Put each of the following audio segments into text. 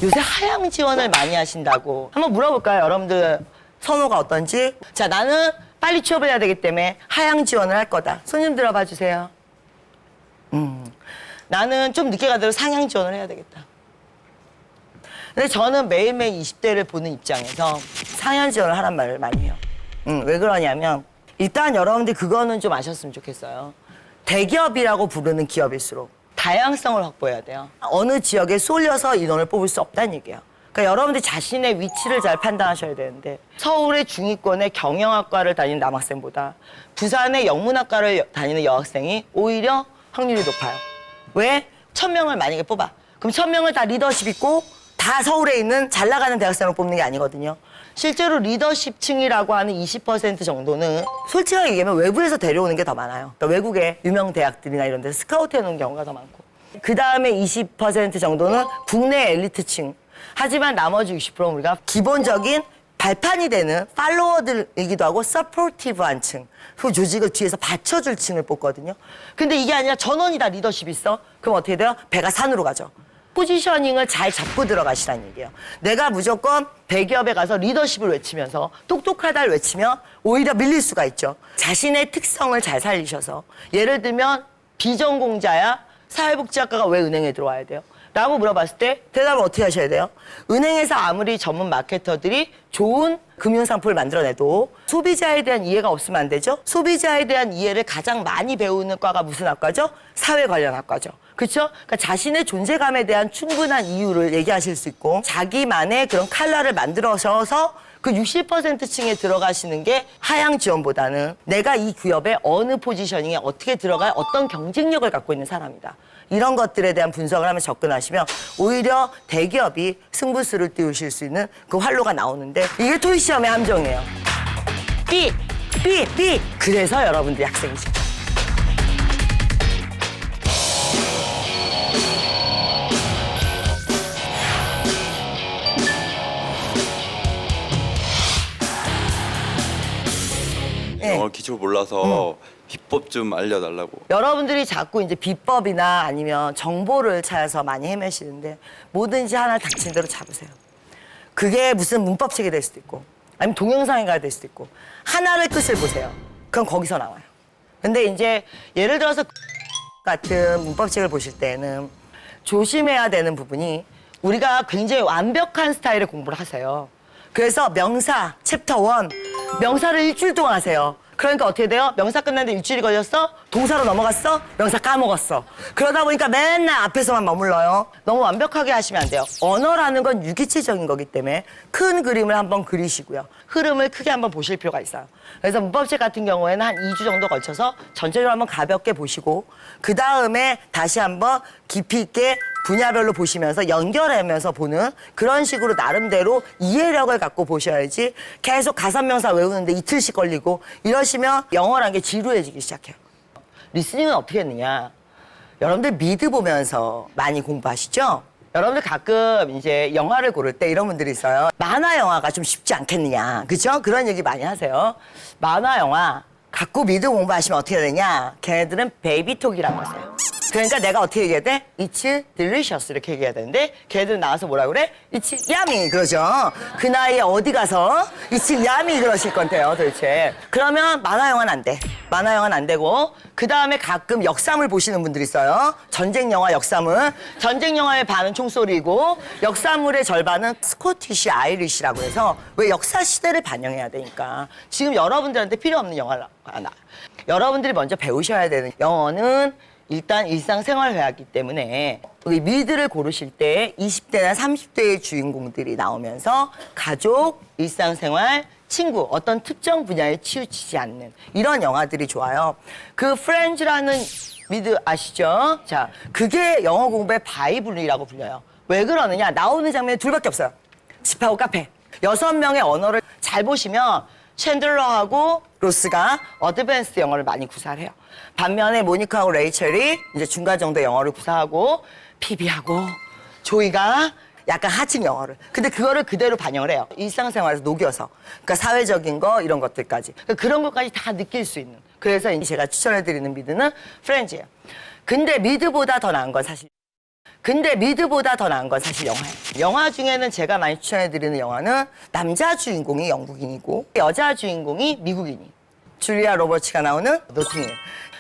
요새 하향 지원을 많이 하신다고. 한번 물어볼까요, 여러분들 선호가 어떤지? 자, 나는 빨리 취업을 해야 되기 때문에 하향 지원을 할 거다. 손 좀 들어봐 주세요. 나는 좀 늦게 가더라도 상향 지원을 해야 되겠다. 근데 저는 매일매일 20대를 보는 입장에서 상향 지원을 하란 말을 많이 해요. 왜 그러냐면 일단 여러분들 그거는 좀 아셨으면 좋겠어요. 대기업이라고 부르는 기업일수록 다양성을 확보해야 돼요. 어느 지역에 쏠려서 인원을 뽑을 수 없다는 얘기예요. 그러니까 여러분들 자신의 위치를 잘 판단하셔야 되는데 서울의 중위권의 경영학과를 다니는 남학생보다 부산의 영문학과를 다니는 여학생이 오히려 확률이 높아요. 왜? 1000명을 만약에 뽑아. 그럼 1000명을 다 리더십 있고 다 서울에 있는 잘 나가는 대학생을 뽑는 게 아니거든요. 실제로 리더십층이라고 하는 20% 정도는 솔직하게 얘기하면 외부에서 데려오는 게 더 많아요. 그러니까 외국의 유명 대학들이나 이런 데서 스카우트 해놓은 경우가 더 많고. 그 다음에 20% 정도는 국내 엘리트층. 하지만 나머지 60%는 우리가 기본적인 발판이 되는 팔로워들이기도 하고 서포티브한 층. 그 조직을 뒤에서 받쳐줄 층을 뽑거든요. 근데 이게 아니라 전원이 다 리더십이 있어. 그럼 어떻게 돼요? 배가 산으로 가죠. 포지셔닝을 잘 잡고 들어가시라는 얘기예요. 내가 무조건 대기업에 가서 리더십을 외치면서 똑똑하다를 외치면 오히려 밀릴 수가 있죠. 자신의 특성을 잘 살리셔서 예를 들면 비전공자야 사회복지학과가 왜 은행에 들어와야 돼요? 라고 물어봤을 때 대답을 어떻게 하셔야 돼요? 은행에서 아무리 전문 마케터들이 좋은 금융상품을 만들어내도 소비자에 대한 이해가 없으면 안 되죠? 소비자에 대한 이해를 가장 많이 배우는 과가 무슨 학과죠? 사회 관련 학과죠. 그렇죠? 그러니까 자신의 존재감에 대한 충분한 이유를 얘기하실 수 있고 자기만의 그런 칼라를 만들어서 그 60%층에 들어가시는 게 하향 지원보다는 내가 이 기업의 어느 포지셔닝에 어떻게 들어가야 어떤 경쟁력을 갖고 있는 사람이다. 이런 것들에 대한 분석을 하면서 접근하시면 오히려 대기업이 승부수를 띄우실 수 있는 그 활로가 나오는데 이게 토익 시험의 함정이에요. B. 그래서 여러분들이 학생이시죠. 영어 기초 몰라서 비법 좀 알려달라고. 여러분들이 자꾸 이제 비법이나 아니면 정보를 찾아서 많이 헤매시는데 뭐든지 하나 닥친 대로 잡으세요. 그게 무슨 문법책이 될 수도 있고 아니면 동영상이 될 수도 있고 하나를 끝을 보세요. 그럼 거기서 나와요. 근데 이제 예를 들어서 같은 문법책을 보실 때는 조심해야 되는 부분이 우리가 굉장히 완벽한 스타일의 공부를 하세요. 그래서 명사 챕터 1 명사를 일주일 동안 하세요. 그러니까 어떻게 돼요? 명사 끝났는데 일주일이 걸렸어? 동사로 넘어갔어? 명사 까먹었어. 그러다 보니까 맨날 앞에서만 머물러요. 너무 완벽하게 하시면 안 돼요. 언어라는 건 유기체적인 거기 때문에 큰 그림을 한번 그리시고요. 흐름을 크게 한번 보실 필요가 있어요. 그래서 문법책 같은 경우에는 한 2주 정도 걸쳐서 전체적으로 한번 가볍게 보시고 그 다음에 다시 한번 깊이 있게 분야별로 보시면서 연결하면서 보는 그런 식으로 나름대로 이해력을 갖고 보셔야지 계속 가산명사 외우는데 이틀씩 걸리고 이러시면 영어라는 게 지루해지기 시작해요. 리스닝은 어떻게 했느냐? 여러분들 미드 보면서 많이 공부하시죠? 여러분들 가끔 이제 영화를 고를 때 이런 분들이 있어요. 만화 영화가 좀 쉽지 않겠느냐. 그죠? 그런 얘기 많이 하세요. 만화 영화 갖고 미드 공부하시면 어떻게 되냐? 걔네들은 베이비톡이라고 하세요. 그러니까 내가 어떻게 얘기해야 돼? It's delicious 이렇게 얘기해야 되는데 걔네들은 나와서 뭐라 그래? It's yummy 그러죠. 그 나이에 어디 가서 It's yummy 그러실 건데요 도대체. 그러면 만화 영화는 안 돼. 만화 영화는 안 되고 그 다음에 가끔 역사물 보시는 분들이 있어요. 전쟁 영화 역사물. 전쟁 영화의 반은 총소리고 역사물의 절반은 스코티시 아이리시라고 해서 왜 역사 시대를 반영해야 되니까 지금 여러분들한테 필요 없는 영화를 하나. 여러분들이 먼저 배우셔야 되는 영어는 일단 일상생활회화이기 때문에 여기 미드를 고르실 때 20대나 30대의 주인공들이 나오면서 가족, 일상생활, 친구 어떤 특정 분야에 치우치지 않는 이런 영화들이 좋아요. 그 프렌즈라는 미드 아시죠? 자, 그게 영어 공부의 바이블이라고 불려요. 왜 그러느냐? 나오는 장면이 둘밖에 없어요. 집하고 카페. 6명의 언어를 잘 보시면 챈들러하고 로스가 어드밴스드 영어를 많이 구사를 해요. 반면에 모니카하고 레이첼이 이제 중간 정도 영어를 구사하고 피비하고 조이가 약간 하층 영어를. 근데 그거를 그대로 반영을 해요. 일상생활에서 녹여서. 그러니까 사회적인 거 이런 것들까지. 그러니까 그런 것까지 다 느낄 수 있는. 그래서 제가 추천해드리는 미드는 프렌즈예요. 근데 미드보다 더 나은 건 사실 근데 미드보다 더 나은 건 사실 영화예요. 영화 중에는 제가 많이 추천해드리는 영화는 남자 주인공이 영국인이고 여자 주인공이 미국인이. 줄리아 로버츠가 나오는 노팅힐.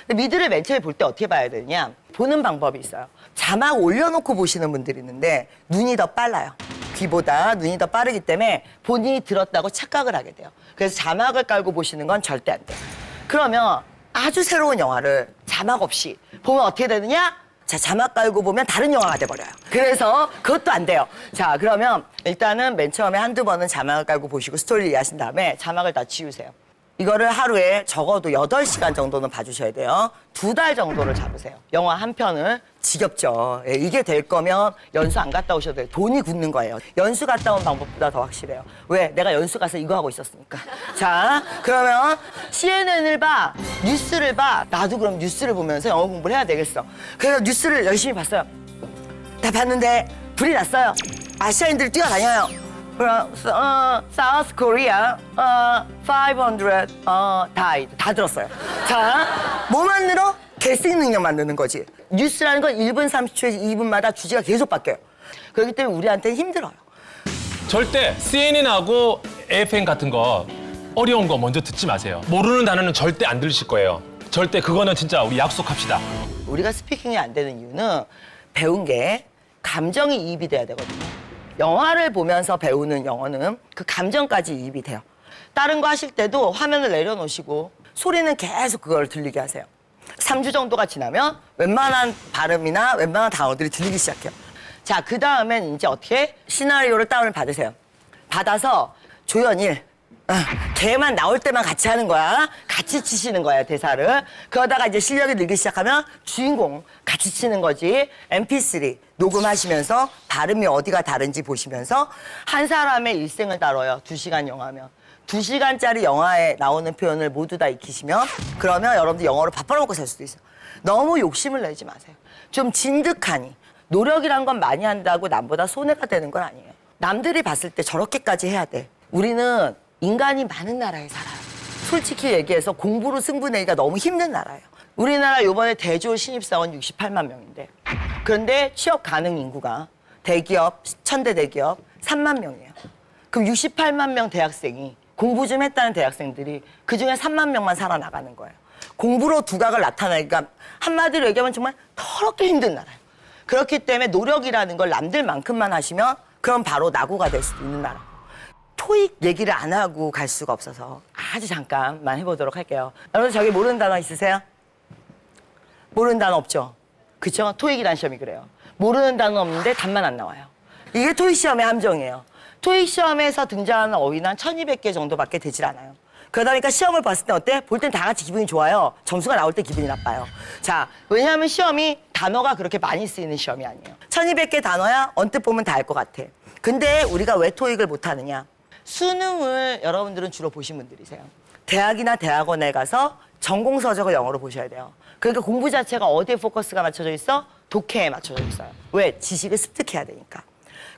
근데 미드를 맨 처음에 볼 때 어떻게 봐야 되느냐. 보는 방법이 있어요. 자막 올려놓고 보시는 분들이 있는데 눈이 더 빨라요. 귀보다 눈이 더 빠르기 때문에 본인이 들었다고 착각을 하게 돼요. 그래서 자막을 깔고 보시는 건 절대 안 돼요. 그러면 아주 새로운 영화를 자막 없이 보면 어떻게 되느냐? 자, 자막 깔고 보면 다른 영화가 돼버려요. 그래서 그것도 안 돼요. 자, 그러면 일단은 맨 처음에 한두 번은 자막을 깔고 보시고 스토리를 이해하신 다음에 자막을 다 지우세요. 이거를 하루에 적어도 8시간 정도는 봐주셔야 돼요. 2달 정도를 잡으세요. 영화 한 편을. 지겹죠. 예, 이게 될 거면 연수 안 갔다 오셔도 돼요. 돈이 굳는 거예요. 연수 갔다 온 방법보다 더 확실해요. 왜? 내가 연수 가서 이거 하고 있었으니까. 자, 그러면 CNN을 봐, 뉴스를 봐. 나도 그럼 뉴스를 보면서 영어 공부를 해야 되겠어. 그래서 뉴스를 열심히 봤어요. 다 봤는데 불이 났어요. 아시아인들이 뛰어다녀요. South Korea 500 died. 다 들었어요. 자, 뭐만 늘어? 결승 능력 만드는 거지. 뉴스라는 건 1분 30초에서 2분마다 주제가 계속 바뀌어요. 그렇기 때문에 우리한테는 힘들어요. 절대 CNN하고 AFN 같은 거 어려운 거 먼저 듣지 마세요. 모르는 단어는 절대 안 들으실 거예요. 절대 그거는 진짜 우리 약속합시다. 우리가 스피킹이 안 되는 이유는 배운 게 감정이 이입이 돼야 되거든요. 영화를 보면서 배우는 영어는 그 감정까지 이입이 돼요. 다른 거 하실 때도 화면을 내려놓으시고 소리는 계속 그걸 들리게 하세요. 3주 정도가 지나면 웬만한 발음이나 웬만한 단어들이 들리기 시작해요. 자, 그 다음엔 이제 어떻게? 시나리오를 다운을 받으세요. 받아서 조연일, 걔만 나올 때만 같이 하는 거야. 같이 치시는 거야, 대사를. 그러다가 이제 실력이 늘기 시작하면 주인공 같이 치는 거지. MP3 녹음하시면서 발음이 어디가 다른지 보시면서 한 사람의 일생을 다뤄요. 2시간 영화면. 2시간짜리 영화에 나오는 표현을 모두 다 익히시면 그러면 여러분들 영어로 밥 벌어먹고 살 수도 있어요. 너무 욕심을 내지 마세요. 좀 진득하니. 노력이란 건 많이 한다고 남보다 손해가 되는 건 아니에요. 남들이 봤을 때 저렇게까지 해야 돼. 우리는 인간이 많은 나라에 살아요. 솔직히 얘기해서 공부로 승부내기가 너무 힘든 나라예요. 우리나라 이번에 대졸 신입사원 68만 명인데 그런데 취업 가능 인구가 대기업, 천대 대기업 3만 명이에요. 그럼 68만 명 대학생이 공부 좀 했다는 대학생들이 그중에 3만 명만 살아나가는 거예요. 공부로 두각을 나타내기가 한마디로 얘기하면 정말 더럽게 힘든 나라예요. 그렇기 때문에 노력이라는 걸 남들만큼만 하시면 그럼 바로 낙오가 될 수도 있는 나라. 토익 얘기를 안 하고 갈 수가 없어서 아주 잠깐만 해보도록 할게요. 여러분 저기 모르는 단어 있으세요? 모르는 단어 없죠? 그쵸? 토익이라는 시험이 그래요. 모르는 단어 없는데 답만 안 나와요. 이게 토익 시험의 함정이에요. 토익 시험에서 등장하는 어휘는 한 1200개 정도밖에 되질 않아요. 그러다 보니까 시험을 봤을 때 어때? 볼 땐 다 같이 기분이 좋아요. 점수가 나올 때 기분이 나빠요. 자, 왜냐하면 시험이 단어가 그렇게 많이 쓰이는 시험이 아니에요. 1200개 단어야 언뜻 보면 다 알 것 같아. 근데 우리가 왜 토익을 못하느냐? 수능을 여러분들은 주로 보신 분들이세요. 대학이나 대학원에 가서 전공 서적을 영어로 보셔야 돼요. 그러니까 공부 자체가 어디에 포커스가 맞춰져 있어? 독해에 맞춰져 있어요. 왜? 지식을 습득해야 되니까.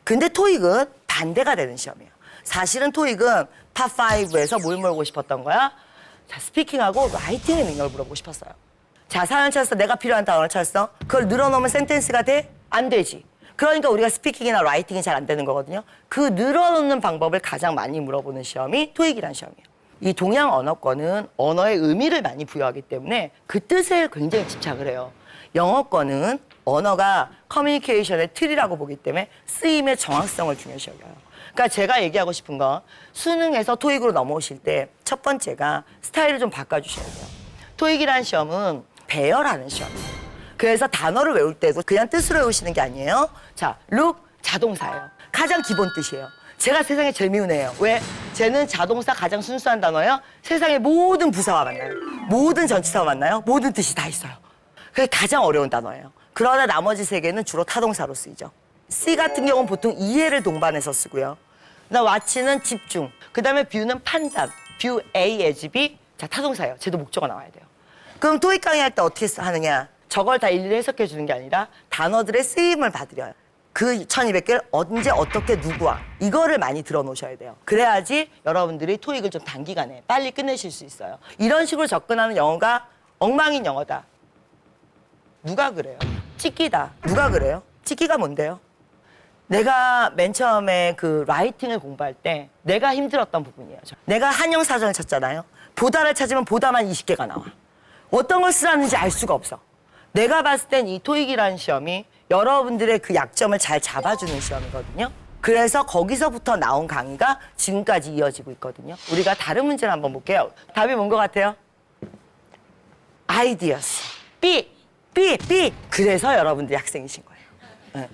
근데 토익은 반대가 되는 시험이에요. 사실은 토익은 팝5에서 뭘 물어보고 싶었던 거야? 자, 스피킹하고 라이팅의 능력을 물어보고 싶었어요. 자, 사연을 찾았어. 내가 필요한 단어를 찾았어. 그걸 늘어놓으면 센텐스가 돼? 안 되지. 그러니까 우리가 스피킹이나 라이팅이 잘 안 되는 거거든요. 그 늘어놓는 방법을 가장 많이 물어보는 시험이 토익이라는 시험이에요. 이 동양 언어권은 언어의 의미를 많이 부여하기 때문에 그 뜻에 굉장히 집착을 해요. 영어권은 언어가 커뮤니케이션의 틀이라고 보기 때문에 쓰임의 정확성을 중요시 여겨요. 그러니까 제가 얘기하고 싶은 건 수능에서 토익으로 넘어오실 때 첫 번째가 스타일을 좀 바꿔주셔야 돼요. 토익이라는 시험은 배열하는 시험이에요. 그래서 단어를 외울 때도 그냥 뜻으로 외우시는 게 아니에요. 자, look 자동사예요. 가장 기본 뜻이에요. 제가 세상에 제일 미운 애예요. 왜? 쟤는 자동사 가장 순수한 단어예요. 세상의 모든 부사와 만나요. 모든 전치사와 만나요. 모든 뜻이 다 있어요. 그게 가장 어려운 단어예요. 그러나 나머지 세 개는 주로 타동사로 쓰이죠. C 같은 경우는 보통 이해를 동반해서 쓰고요. 그다음 what는 집중. 그다음에 view는 판단. view A as B. 자, 타동사예요. 쟤도 목적어 나와야 돼요. 그럼 토익 강의할 때 어떻게 하느냐? 저걸 다 일일이 해석해 주는 게 아니라 단어들의 쓰임을 받으려요. 그 1200개를 언제 어떻게 누구와 이거를 많이 들어놓으셔야 돼요. 그래야지 여러분들이 토익을 좀 단기간에 빨리 끝내실 수 있어요. 이런 식으로 접근하는 영어가 엉망인 영어다. 누가 그래요? 찍기다. 누가 그래요? 찍기가 뭔데요? 내가 맨 처음에 그 라이팅을 공부할 때 내가 힘들었던 부분이에요. 내가 한영사전을 쳤잖아요. 보다를 찾으면 보다만 20개가 나와. 어떤 걸 쓰라는지 알 수가 없어. 내가 봤을 땐 이 토익이라는 시험이 여러분들의 그 약점을 잘 잡아주는 시험이거든요. 그래서 거기서부터 나온 강의가 지금까지 이어지고 있거든요. 우리가 다른 문제를 한번 볼게요. 답이 뭔 것 같아요? 아이디어스. B. 그래서 여러분들이 학생이신 거예요. 네.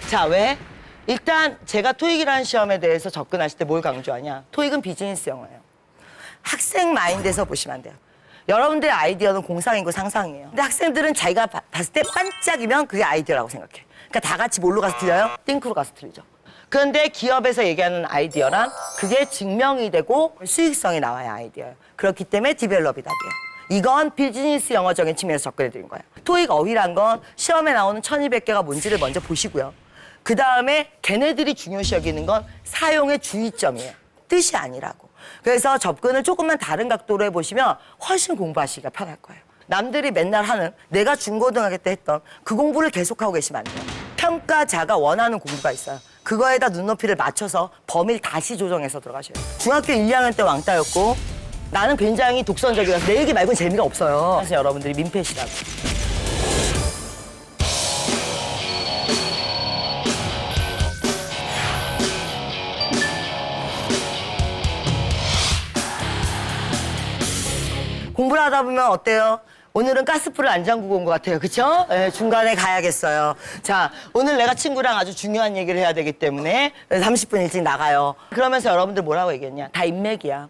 자, 왜? 일단 제가 토익이라는 시험에 대해서 접근하실 때 뭘 강조하냐? 토익은 비즈니스 영어예요. 학생 마인드에서 보시면 안 돼요. 여러분들의 아이디어는 공상이고 상상이에요. 근데 학생들은 자기가 봤을 때 반짝이면 그게 아이디어라고 생각해. 그러니까 다 같이 뭘로 가서 틀려요? 띵크로 가서 틀리죠. 그런데 기업에서 얘기하는 아이디어란 그게 증명이 되고 수익성이 나와야 아이디어예요. 그렇기 때문에 디벨롭이 답이에요. 이건 비즈니스 영어적인 측면에서 접근해드린 거예요. 토익 어휘란 건 시험에 나오는 1200개가 뭔지를 먼저 보시고요. 그 다음에 걔네들이 중요시 여기는 건 사용의 주의점이에요. 뜻이 아니라고. 그래서 접근을 조금만 다른 각도로 해보시면 훨씬 공부하시기가 편할 거예요. 남들이 맨날 하는 내가 중고등학교 때 했던 그 공부를 계속하고 계시면 안 돼요. 평가자가 원하는 공부가 있어요. 그거에다 눈높이를 맞춰서 범위를 다시 조정해서 들어가셔야 돼요. 중학교 1, 2학년 때 왕따였고 나는 굉장히 독선적이라서 내 얘기 말고는 재미가 없어요. 사실 여러분들이 민폐시라고. 공부를 하다 보면 어때요? 오늘은 가스불을 안 잠그고 온 것 같아요. 그쵸? 네, 중간에 가야겠어요. 자, 오늘 내가 친구랑 아주 중요한 얘기를 해야 되기 때문에 30분 일찍 나가요. 그러면서 여러분들 뭐라고 얘기했냐? 다 인맥이야.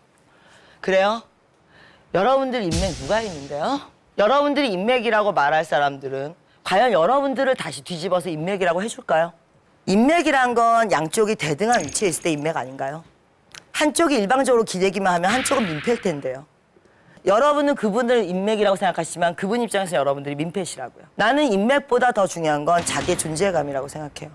그래요? 여러분들 인맥 누가 있는데요? 여러분들이 인맥이라고 말할 사람들은 과연 여러분들을 다시 뒤집어서 인맥이라고 해줄까요? 인맥이란 건 양쪽이 대등한 위치에 있을 때 인맥 아닌가요? 한쪽이 일방적으로 기대기만 하면 한쪽은 민폐일 텐데요. 여러분은 그분을 인맥이라고 생각하시지만 그분 입장에서 여러분들이 민폐시라고요. 나는 인맥보다 더 중요한 건 자기의 존재감이라고 생각해요.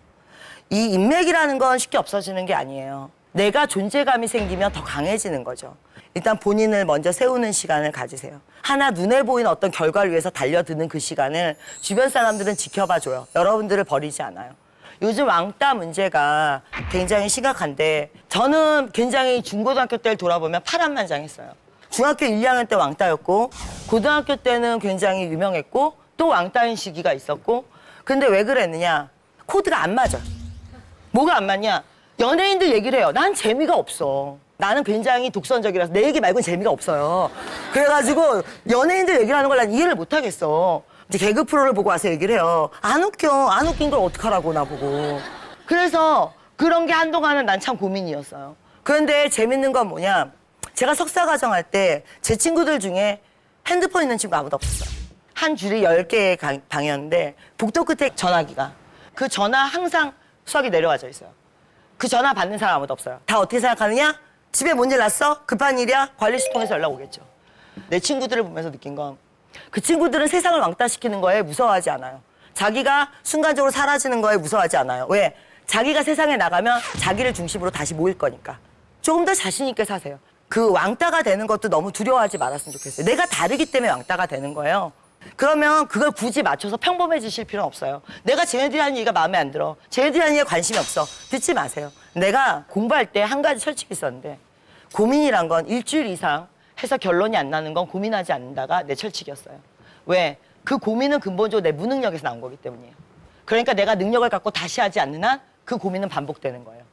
이 인맥이라는 건 쉽게 없어지는 게 아니에요. 내가 존재감이 생기면 더 강해지는 거죠. 일단 본인을 먼저 세우는 시간을 가지세요. 하나 눈에 보이는 어떤 결과를 위해서 달려드는 그 시간을 주변 사람들은 지켜봐줘요. 여러분들을 버리지 않아요. 요즘 왕따 문제가 굉장히 심각한데 저는 굉장히 중고등학교 때를 돌아보면 파란만장했어요. 중학교 1, 2학년 때 왕따였고 고등학교 때는 굉장히 유명했고 또 왕따인 시기가 있었고 근데 왜 그랬느냐? 코드가 안 맞아. 뭐가 안 맞냐? 연예인들 얘기를 해요. 난 재미가 없어. 나는 굉장히 독선적이라서 내 얘기 말고는 재미가 없어요. 그래가지고 연예인들 얘기를 하는 걸 난 이해를 못 하겠어. 이제 개그 프로를 보고 와서 얘기를 해요. 안 웃겨. 안 웃긴 걸 어떡하라고 나보고. 그래서 그런 게 한동안은 난 참 고민이었어요. 그런데 재밌는 건 뭐냐? 제가 석사 과정 할 때 제 친구들 중에 핸드폰 있는 친구 아무도 없었어요. 한 줄이 10개의 방이었는데 복도 끝에 전화기가. 그 전화 항상 수학이 내려와져 있어요. 그 전화 받는 사람 아무도 없어요. 다 어떻게 생각하느냐? 집에 뭔 일 났어? 급한 일이야? 관리실 통해서 연락 오겠죠. 내 친구들을 보면서 느낀 건 그 친구들은 세상을 왕따시키는 거에 무서워하지 않아요. 자기가 순간적으로 사라지는 거에 무서워하지 않아요. 왜? 자기가 세상에 나가면 자기를 중심으로 다시 모일 거니까. 조금 더 자신 있게 사세요. 그 왕따가 되는 것도 너무 두려워하지 말았으면 좋겠어요. 내가 다르기 때문에 왕따가 되는 거예요. 그러면 그걸 굳이 맞춰서 평범해지실 필요는 없어요. 내가 쟤네들이 하는 얘기가 마음에 안 들어. 쟤네들이 하는 얘기에 관심이 없어. 듣지 마세요. 내가 공부할 때 한 가지 철칙이 있었는데 고민이란 건 일주일 이상 해서 결론이 안 나는 건 고민하지 않는다가 내 철칙이었어요. 왜? 그 고민은 근본적으로 내 무능력에서 나온 거기 때문이에요. 그러니까 내가 능력을 갖고 다시 하지 않는 한 그 고민은 반복되는 거예요.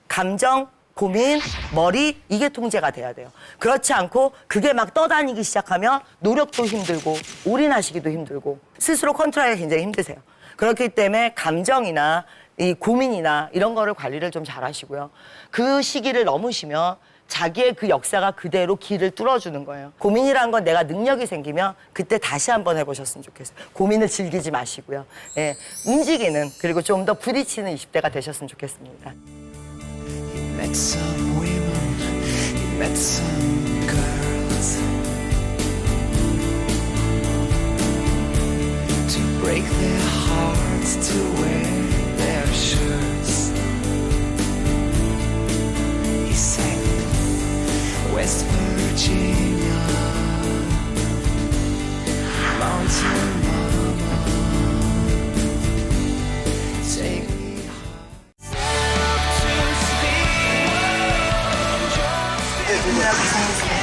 감정, 고민, 머리 이게 통제가 돼야 돼요. 그렇지 않고 그게 막 떠다니기 시작하면 노력도 힘들고 올인하시기도 힘들고 스스로 컨트롤하기가 굉장히 힘드세요. 그렇기 때문에 감정이나 이 고민이나 이런 거를 관리를 좀 잘 하시고요. 그 시기를 넘으시면 자기의 그 역사가 그대로 길을 뚫어주는 거예요. 고민이란 건 내가 능력이 생기면 그때 다시 한번 해보셨으면 좋겠어요. 고민을 즐기지 마시고요. 예, 움직이는 그리고 좀 더 부딪히는 20대가 되셨으면 좋겠습니다. He met some women, he met some girls to break their hearts, to wear their shirts. He sang West Virginia, Mountain Mama, take 준비하고 고생했습니다.